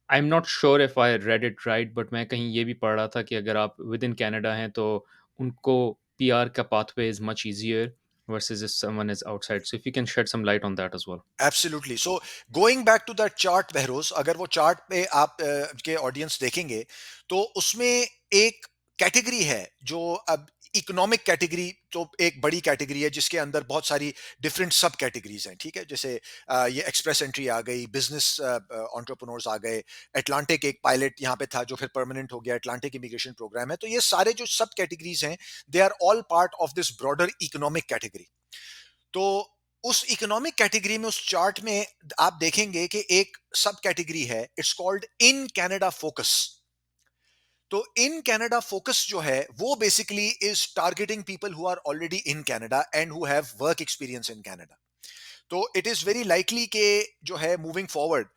I am not sure if I read it right, but मैं कहीं ये भी पढ़ रहा था कि अगर आप विद इन कनाडा हैं तो उनको पीआर का pathway is much easier versus if someone is outside. So if you can shed some light on that as well. Absolutely. So going back to that chart Behroz, अगर वो chart पे आप के audience देखेंगे, तो उसमें एक कैटेगरी है जो अब इकोनॉमिक कैटेगरी, तो एक बड़ी कैटेगरी है जिसके अंदर बहुत सारी डिफरेंट सब कैटेगरीज हैं, ठीक है। जैसे ये एक्सप्रेस एंट्री आ गई, बिजनेस एंटरप्रेन्योर्स आ गए, अटलांटिक एक पायलट यहाँ पे था जो फिर परमानेंट हो गया, अटलांटिक इमिग्रेशन प्रोग्राम है। तो ये सारे जो सब कैटेगरीज हैं, they are all part of this broader economic category. तो उस इकोनॉमिक कैटेगरी में, उस चार्ट में आप देखेंगे कि एक सब कैटेगरी है, it's called in Canada focus. तो इन कनाडा फोकस जो है वो basically is targeting people who are already in Canada and who have work experience in Canada. तो इट इज वेरी लाइकली कि जो है मूविंग फॉरवर्ड,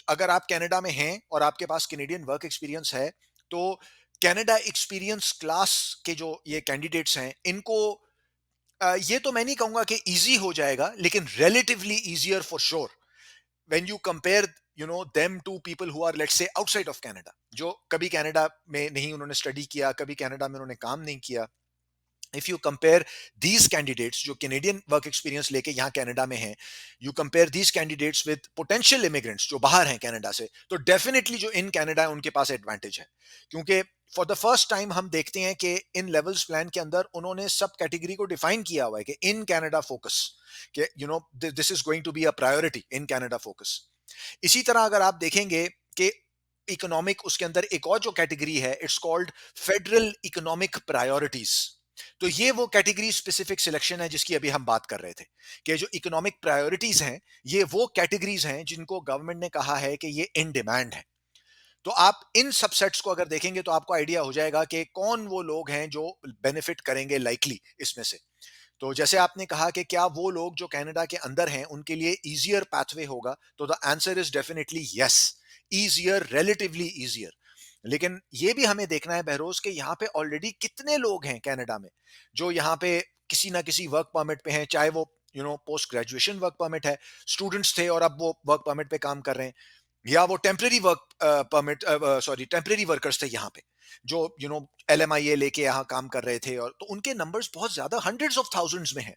अगर आप कनाडा में हैं और आपके पास कैनेडियन वर्क एक्सपीरियंस है, तो कनाडा एक्सपीरियंस क्लास के जो ये कैंडिडेट्स हैं इनको ये तो मैं नहीं कहूंगा कि इजी हो जाएगा, लेकिन relatively easier for sure when you compare them to people who are let's say outside of Canada, जो कभी कनाडा में नहीं उन्होंने स्टडी किया, कभी कनाडा में उन्होंने काम नहीं किया, if you compare these candidates जो कैनेडियन वर्क एक्सपीरियंस लेके यहाँ कनाडा में हैं, you compare these candidates with potential immigrants जो बाहर हैं कनाडा से, तो डेफिनेटली जो इन कनाडा है उनके पास एडवांटेज है। क्योंकि फॉर द फर्स्ट टाइम हम देखते हैं कि इन लेवल्स प्लान के अंदर उन्होंने सब कैटेगरी को डिफाइन किया हुआ है कि इन कनाडा फोकस, कि you know this is going to be a priority in Canada focus. इसी तरह अगर आप देखेंगे कि इकोनॉमिक, उसके अंदर एक और जो कैटेगरी है, it's called federal economic priorities. तो ये वो कैटेगरी स्पेसिफिक सिलेक्शन है जिसकी अभी हम बात कर रहे थे, कि जो इकोनॉमिक प्रायोरिटीज हैं ये वो कैटेगरीज हैं जिनको गवर्नमेंट ने कहा है कि ये इन डिमांड है। तो आप इन सबसेट्स को अगर देखेंगे तो आपको आइडिया हो जाएगा कि कौन वो लोग हैं जो बेनिफिट करेंगे लाइकली इसमें से। तो जैसे आपने कहा कि क्या वो लोग जो कनाडा के अंदर हैं उनके लिए इजियर पाथवे होगा, तो the answer is definitely yes, easier, relatively easier. लेकिन ये भी हमें देखना है बहरोज कि यहाँ पे ऑलरेडी कितने लोग हैं कनाडा में जो यहाँ पे किसी ना किसी वर्क परमिट पे हैं, चाहे वो पोस्ट ग्रेजुएशन वर्क परमिट है, स्टूडेंट्स थे और अब वो वर्क परमिट पे काम कर रहे हैं, या वो temporary work permit, sorry temporary workers थे यहाँ पे जो LMIA लेके यहाँ काम कर रहे थे, और तो उनके नंबर्स बहुत ज्यादा हंड्रेड्स ऑफ थाउजेंड्स में हैं।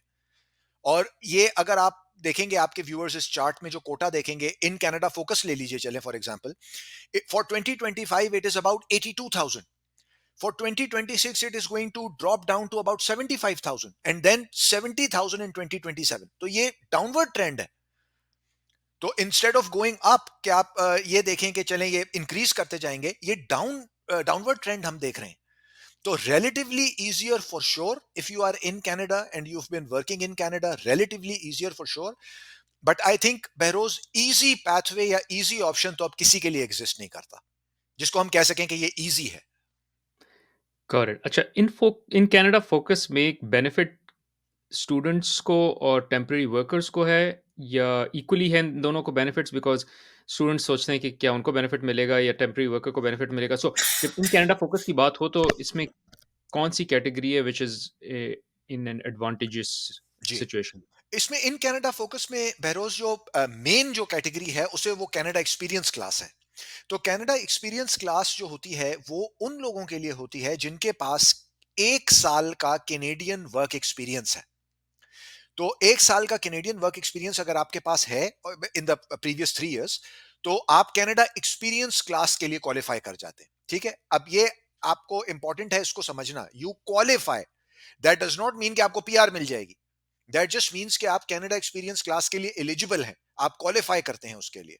और ये अगर आप देखेंगे, आपके व्यूअर्स इस चार्ट में जो कोटा देखेंगे, इन कनाडा फोकस ले लीजिए चले for example, for 2025 it is about 82,000, for 2026 it is going to drop down to about 75,000 and then 70,000 in 2027। तो ये डाउनवर्ड ट्रेंड है। तो इंस्टेड ऑफ गोइंग अप, क्या आप ये देखें कि चलें ये इंक्रीज करते जाएंगे, ये डाउनवर्ड ट्रेंड हम देख रहे हैं। तो relatively easier for sure if you are in Canada and you've been working in Canada, relatively easier for sure। but I think Behroz easy pathway या easy option तो अब किसी के लिए exist नहीं करता जिसको हम कह सकें कि ये easy है। करेक्ट। अच्छा, इन कनाडा फोकस में एक बेनिफिट स्टूडेंट्स को और टेम्परेरी वर्कर्स को है, या इक्वली है इन दोनों को बेनिफिट्स? बिकॉज़ स्टूडेंट्स सोचते हैं कि क्या उनको बेनिफिट मिलेगा या टेम्परेरी वर्कर को बेनिफिट मिलेगा? सो जब इन कनाडा फोकस की बात हो तो इसमें कौन-सी कैटेगरी है which is in an advantages जी, सिचुएशन? इसमें इन कनाडा फोकस में बहरोज जो मेन जो कैटेगरी है उसे वो कनाडा एक्सपीरियंस क्लास है। तो कनाडा एक्सपीरियंस क्लास जो होती है वो उन लोगों के लिए होती है जिनके पास 1 साल का कैनेडियन वर्क एक्सपीरियंस है। तो 1 साल का कैनेडियन वर्क एक्सपीरियंस अगर आपके पास है इन द प्रीवियस 3 इयर्स, तो आप कनाडा एक्सपीरियंस क्लास के लिए क्वालिफाई कर जाते हैं। ठीक है, अब ये आपको इंपॉर्टेंट है इसको समझना, you qualify, that does not mean कि आपको PR मिल जाएगी। दैट जस्ट मीन्स कि आप कनाडा एक्सपीरियंस क्लास के लिए एलिजिबल हैं, आप क्वालिफाई करते हैं उसके लिए।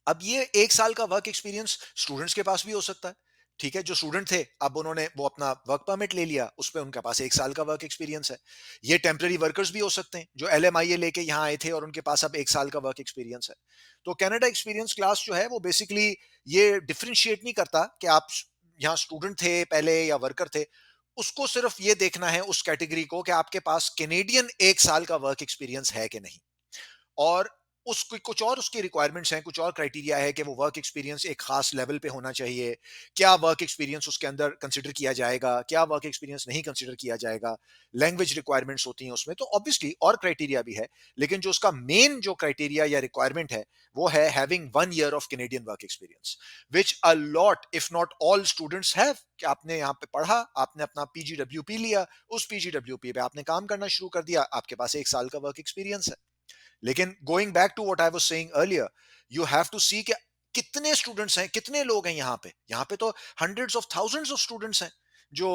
अब ये 1 साल का वर्क एक्सपीरियंस स्टूडेंट्स के पास भी हो सकता है। ठीक है, जो स्टूडेंट थे अब उन्होंने वो अपना वर्क परमिट ले लिया, उस पर उनके पास 1 साल का वर्क एक्सपीरियंस है। ये टेम्पररी वर्कर्स भी हो सकते हैं जो LMIA लेके यहाँ आए थे और उनके पास अब 1 साल का वर्क एक्सपीरियंस है। तो कनाडा एक्सपीरियंस क्लास जो है वो बेसिकली ये डिफ्रेंशिएट नहीं करता कि आप यहाँ स्टूडेंट थे पहले या वर्कर थे, उसको सिर्फ ये देखना है उस कैटेगरी को कि आपके पास कैनेडियन 1 साल का वर्क एक्सपीरियंस है कि नहीं। और उसकी कुछ और उसकी रिक्वायरमेंट्स हैं, कुछ और क्राइटेरिया है कि वो वर्क एक्सपीरियंस एक खास लेवल पे होना चाहिए, क्या वर्क एक्सपीरियंस उसके अंदर कंसिडर किया जाएगा, क्या वर्क एक्सपीरियंस नहीं कंसिडर किया जाएगा, लैंग्वेज रिक्वायरमेंट्स होती हैं उसमें, तो ऑब्वियसली और क्राइटेरिया भी है। लेकिन जो उसका मेन जो क्राइटेरिया या रिक्वायरमेंट है वो है having 1 year of Canadian work experience, which a lot if not all students have. कि आपने यहाँ पे पढ़ा, आपने अपना PGWP लिया, उस PGWP पे आपने काम करना शुरू कर दिया, आपके पास 1 साल का वर्क एक्सपीरियंस है। लेकिन going back to what I was saying earlier, you have to see कि कितने स्टूडेंट्स हैं, कितने लोग हैं यहाँ पे तो hundreds of thousands of students हैं जो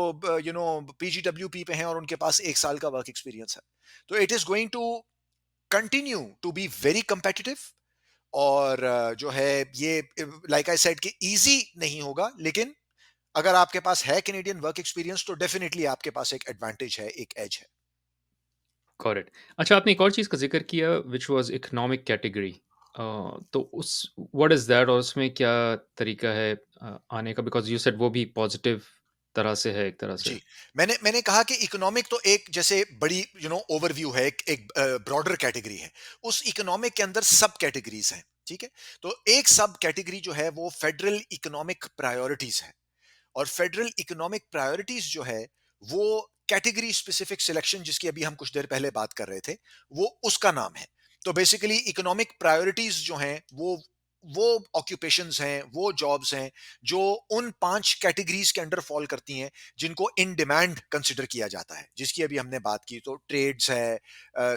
PGWP पे हैं और उनके पास 1 साल का वर्क एक्सपीरियंस है। तो it is going to continue to be very competitive. और जो है ये, लाइक आई सेड कि इजी नहीं होगा, लेकिन अगर आपके पास है कैनेडियन वर्क एक्सपीरियंस तो डेफिनेटली आपके पास एक एडवांटेज है, एक एज है। करेक्ट। अच्छा, आपने एक और चीज़ का ज़िक्र किया व्हिच वाज़ इकोनॉमिक कैटेगरी। तो उस व्हाट इज़ दैट और उसमें क्या तरीका है आने का? बिकॉज़ यू सेड वो भी पॉज़िटिव तरह से है एक तरह से। जी, मैंने मैंने कहा कि इकोनॉमिक तो एक जैसे बड़ी ओवरव्यू है, एक ब्रॉडर कैटेगरी है। उस इकोनॉमिक के अंदर सब कैटेगरीज हैं। ठीक है, तो एक सब कैटेगरी जो है वो फेडरल इकोनॉमिक प्रायोरिटीज है। और फेडरल इकोनॉमिक प्रायोरिटीज जो है वो कैटेगरी स्पेसिफिक सिलेक्शन, जिसकी अभी हम कुछ देर पहले बात कर रहे थे, वो उसका नाम है। तो बेसिकली इकोनॉमिक प्रायोरिटीज जो हैं वो वो ऑक्यूपेशंस हैं, वो जॉब्स हैं जो उन 5 कैटेगरीज के अंडर फॉल करती हैं जिनको इन डिमांड कंसिडर किया जाता है, जिसकी अभी हमने बात की। तो ट्रेड्स है,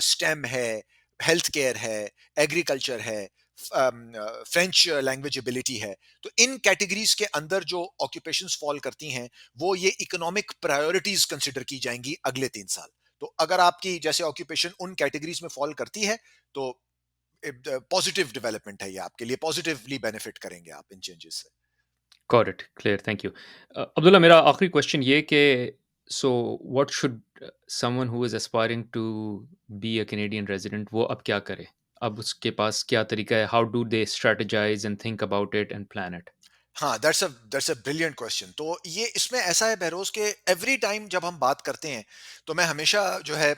स्टेम है, हेल्थ केयर है, एग्रीकल्चर है, फ्रेंच लैंग्वेज एबिलिटी है। तो इन कैटेगरीज के अंदर जो ऑक्यूपेशंस फॉल करती हैं, वो ये इकोनॉमिक प्रायोरिटीज कंसिडर की जाएंगी अगले 3 साल। तो अगर आपकी जैसे ऑक्यूपेशन उन कैटेगरीज में फॉल करती है, तो पॉजिटिव डेवलपमेंट है, ये आपके लिए पॉजिटिवली बेनिफिट करेंगे आप इन चेंजेस से। Got it, clear, thank you. Abdullah, मेरा आखिरी क्वेश्चन ये कि so what should someone who is aspiring to be a Canadian resident वो अब क्या करे? अब उसके पास क्या तरीका है? How do they strategise and think about it and plan it? हाँ, दैट्स अ ब्रिलियंट क्वेश्चन। तो ये इसमें ऐसा है बहरोज के एवरी टाइम जब हम बात करते हैं, तो मैं हमेशा जो है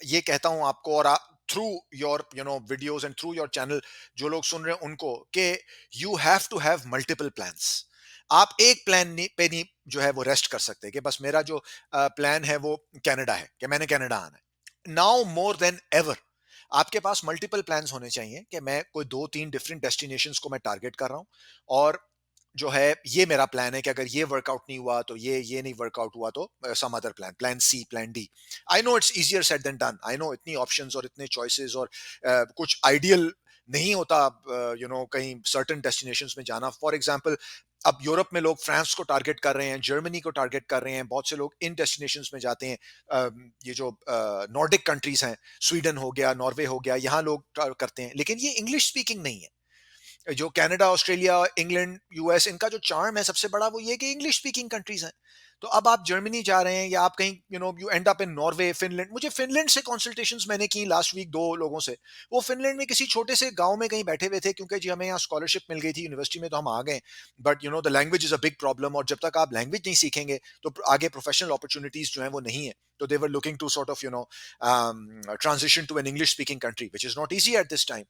ये कहता हूं आपको, और through your videos and through your channel जो लोग सुन रहे हैं उनको, कि you have to have multiple plans. आप एक प्लान पे नहीं जो है वो रेस्ट कर सकते कि बस मेरा जो प्लान है वो कनाडा है, कि मैंने कनाडा आना है। नाउ मोर देन एवर आपके पास मल्टीपल प्लान्स होने चाहिए कि मैं कोई 2-3 डिफरेंट डेस्टिनेशंस को मैं टारगेट कर रहा हूं, और जो है ये मेरा प्लान है कि अगर ये वर्कआउट नहीं हुआ तो ये नहीं वर्कआउट हुआ तो some other plan, plan C, plan D. I know it's easier said than done, I know इतनी ऑप्शंस और इतने चॉइसेस और कुछ आइडियल नहीं होता कहीं सर्टेन डेस्टिनेशंस में जाना। फॉर एग्जांपल, अब यूरोप में लोग फ्रांस को टारगेट कर रहे हैं, जर्मनी को टारगेट कर रहे हैं, बहुत से लोग इन डेस्टिनेशंस में जाते हैं। ये जो नॉर्डिक कंट्रीज हैं, स्वीडन हो गया, नॉर्वे हो गया, यहाँ लोग करते हैं, लेकिन ये इंग्लिश स्पीकिंग नहीं है। जो कनाडा, ऑस्ट्रेलिया, इंग्लैंड, यूएस, इनका जो चार्म है सबसे बड़ा वो ये कि इंग्लिश स्पीकिंग कंट्रीज हैं। तो अब आप जर्मनी जा रहे हैं या आप कहीं you and up in Norway, Finland. मुझे फिनलैंड से कंसल्टेशंस मैंने की लास्ट वीक 2 लोगों से। वो फिनलैंड में किसी छोटे से गांव में कहीं बैठे हुए थे, क्योंकि जी हमें यहाँ स्कॉलरशिप मिल गई थी यूनिवर्सिटी में, तो हम आ गए। But the language is a big problem, और जब तक आप लैंग्वेज नहीं सीखेंगे तो आगे प्रोफेशनल अपॉर्चुनिटीज जो है वो नहीं है। तो they were looking to sort of transition to an English speaking country, which is not easy at this time.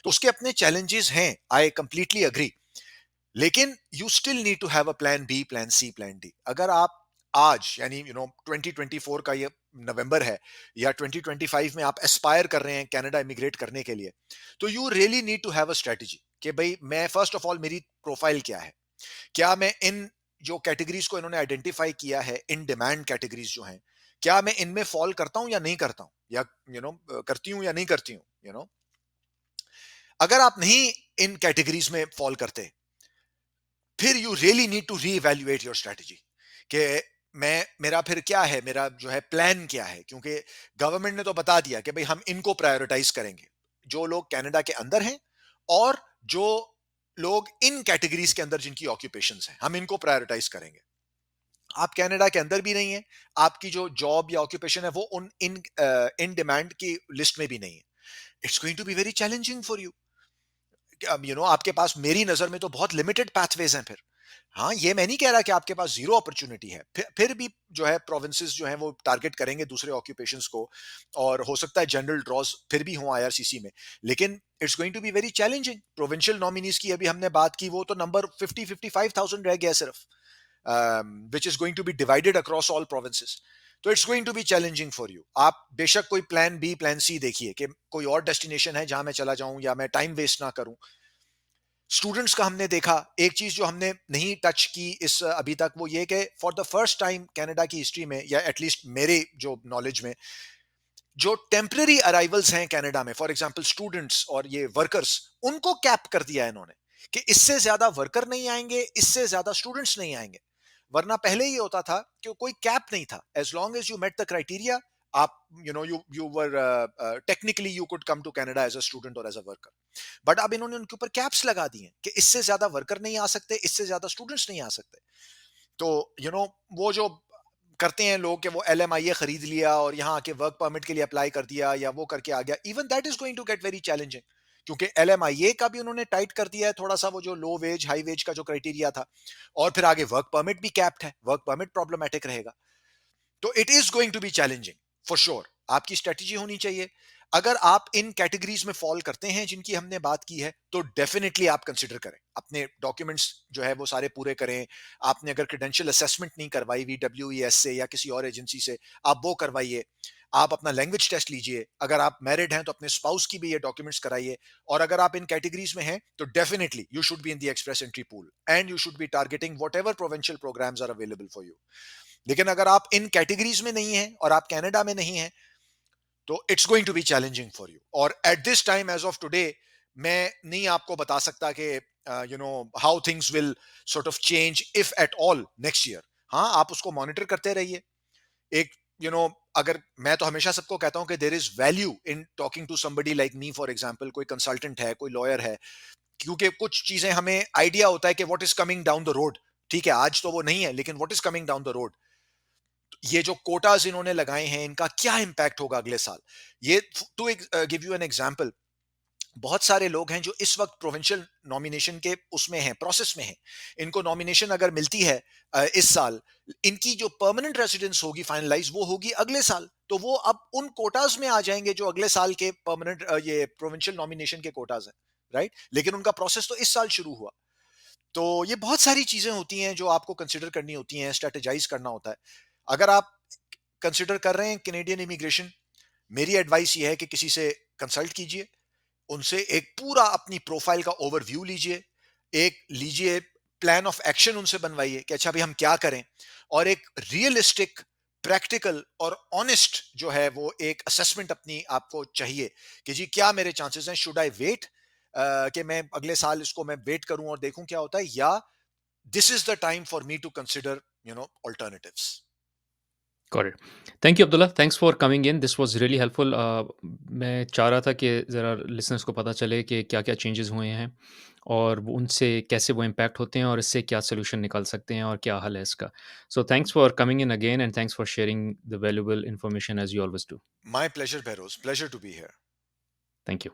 तो उसके अपने चैलेंजेस हैं, आई कंप्लीटली अग्री। लेकिन you still need to have a plan B, plan C, plan D. अगर आप आज, यानी 2024 का ये नवंबर है, या 2025 में आप एस्पायर कर रहे हैं कनाडा इमिग्रेट करने के लिए, तो you really need to have a strategy कि भाई मैं फर्स्ट ऑफ ऑल मेरी प्रोफाइल क्या है, क्या मैं इन जो कैटेगरीज को इन्होंने आइडेंटिफाई किया है, इन डिमांड कैटेगरीज जो हैं, क्या मैं इनमें फॉल करता हूं या नहीं करता हूं, या करती हूं या नहीं करती हूं। अगर आप नहीं इन कैटेगरीज में फॉल करते, फिर you really need to reevaluate your strategy कि मैं मेरा फिर क्या है, मेरा जो है प्लान क्या है। क्योंकि गवर्नमेंट ने तो बता दिया कि भाई हम इनको प्रायोरिटाइज करेंगे, जो लोग कनाडा के अंदर हैं और जो लोग इन कैटेगरीज के अंदर जिनकी ऑक्यूपेशंस हैं, हम इनको प्रायोरिटाइज करेंगे। आप कनाडा के अंदर भी नहीं है, आपकी जो जॉब या ऑक्यूपेशन है वो उन इन डिमांड की लिस्ट में भी नहीं है। It's going to be very challenging for you. आपके पास मेरी नजर में तो बहुत लिमिटेड पाथवेज हैं फिर। हाँ, ये मैं नहीं कह रहा कि आपके पास जीरो अपॉर्चुनिटी है, फिर भी जो है प्रोविंसेस जो है वो टारगेट करेंगे दूसरे ऑक्यूपेशंस को, और हो सकता है जनरल ड्रॉज फिर भी हो आईआरसीसी में। लेकिन it's going to be very challenging. Provincial nominees की अभी हमने बात की, वो तो नंबर 50-55,000 रह गया सिर्फ, which is going to be divided across all provinces. तो it's going to be challenging for you. आप बेशक कोई प्लान बी, प्लान सी देखिए कि कोई और डेस्टिनेशन है जहां मैं चला जाऊं या मैं टाइम वेस्ट ना करूं। स्टूडेंट्स का हमने देखा, एक चीज जो हमने नहीं टच की इस अभी तक, वो ये कि for the first time Canada की हिस्ट्री में, या एटलीस्ट मेरे जो नॉलेज में, जो टेम्पररी अराइवल्स हैं कनाडा में, फॉर एग्जांपल स्टूडेंट्स और ये वर्कर्स, उनको कैप कर दिया है इन्होंने कि इससे ज्यादा वर्कर नहीं आएंगे, इससे ज्यादा स्टूडेंट्स नहीं आएंगे। वरना पहले ये होता था कि कोई कैप नहीं था, as long as you met the criteria, आप you were technically you could come to Canada as a student और एज अ वर्कर। बट अब इन्होंने उनके ऊपर कैप्स लगा दिए हैं कि इससे ज्यादा वर्कर नहीं आ सकते, इससे ज्यादा स्टूडेंट्स नहीं आ सकते। तो वो जो करते हैं लोग कि वो LMIA खरीद लिया और यहाँ आके वर्क परमिट के लिए अप्लाई कर दिया या वो करके आ गया, even that is going to get very challenging. क्योंकि LMIA का भी उन्होंने टाइट कर दिया है थोड़ा सा, वो जो लो वेज हाई वेज का जो क्राइटेरिया था। और फिर आगे वर्क परमिट भी कैप्ड है, वर्क परमिट प्रॉब्लमेटिक रहेगा। तो it is going to be challenging for sure. आपकी स्ट्रेटजी होनी चाहिए। अगर आप इन कैटेगरीज में फॉल करते हैं जिनकी हमने बात की है, तो डेफिनेटली आप कंसिडर करें, अपने डॉक्यूमेंट्स जो है वो सारे पूरे करें। आपने अगर क्रेडेंशियल असेसमेंट नहीं करवाई VWES से या किसी और एजेंसी से, आप वो करवाइए। आप अपना लैंग्वेज टेस्ट लीजिए, अगर आप मैरिड हैं तो अपने स्पाउस की भी ये डॉक्यूमेंट्स कराइए, और अगर आप इन कैटेगरीज में हैं तो definitely you should be in the express entry pool and you should be targeting whatever provincial programs are available for you. लेकिन अगर आप इन कैटेगरीज में नहीं हैं और आप कनाडा में नहीं हैं, तो it's going to be challenging for you. और at this time as of today मैं नहीं आपको बता सकता कि how things will sort of change if at all next year. हाँ, आप उसको मॉनिटर करते रहिए। एक अगर मैं तो हमेशा सबको कहता हूं कि there is value in talking to somebody like me, for example कोई कंसल्टेंट है, कोई लॉयर है, क्योंकि कुछ चीजें हमें आइडिया होता है कि what is coming down the road. ठीक है, आज तो वो नहीं है, लेकिन what is coming down the road, ये जो कोटाज इन्होंने लगाए हैं इनका क्या इंपैक्ट होगा अगले साल। ये to give you an example, बहुत सारे लोग हैं जो इस वक्त प्रोविंशियल नॉमिनेशन के उसमें हैं, प्रोसेस में हैं। इनको नॉमिनेशन अगर मिलती है इस साल, इनकी जो परमानेंट रेजिडेंस होगी फाइनलाइज वो होगी अगले साल, तो वो अब उन कोटाज में आ जाएंगे जो अगले साल के परमानेंट ये प्रोविंशियल नॉमिनेशन के कोटाज हैं, राइट। लेकिन उनका प्रोसेस तो इस साल शुरू हुआ। तो ये बहुत सारी चीजें होती हैं जो आपको कंसिडर करनी होती हैं, स्ट्रेटेजाइज करना होता है। अगर आप कंसिडर कर रहे हैं कैनेडियन इमिग्रेशन, मेरी एडवाइस ये है कि किसी से कंसल्ट कीजिए, उनसे एक पूरा अपनी प्रोफाइल का ओवरव्यू लीजिए, एक लीजिए प्लान ऑफ एक्शन उनसे बनवाइए कि अच्छा भाई हम क्या करें, और एक रियलिस्टिक, प्रैक्टिकल और ऑनेस्ट जो है वो एक असेसमेंट अपनी आपको चाहिए कि जी क्या मेरे चांसेस हैं, शुड आई वेट कि मैं अगले साल इसको मैं वेट करूं और देखूं क्या होता है, या this is the time for me to consider alternatives. Got it. Thank you Abdullah, thanks for coming in, this was really helpful. मैं चाह रहा था कि ज़रा लिसनर्स को पता चले कि क्या-क्या चेंजेस हुए हैं और वो उनसे कैसे वो इम्पैक्ट होते हैं और इससे क्या सॉल्यूशन निकाल सकते हैं और क्या हल है इसका। So thanks for coming in again and thanks for sharing the valuable information as you always do. My pleasure, Behrouz, pleasure to be here। Thank you.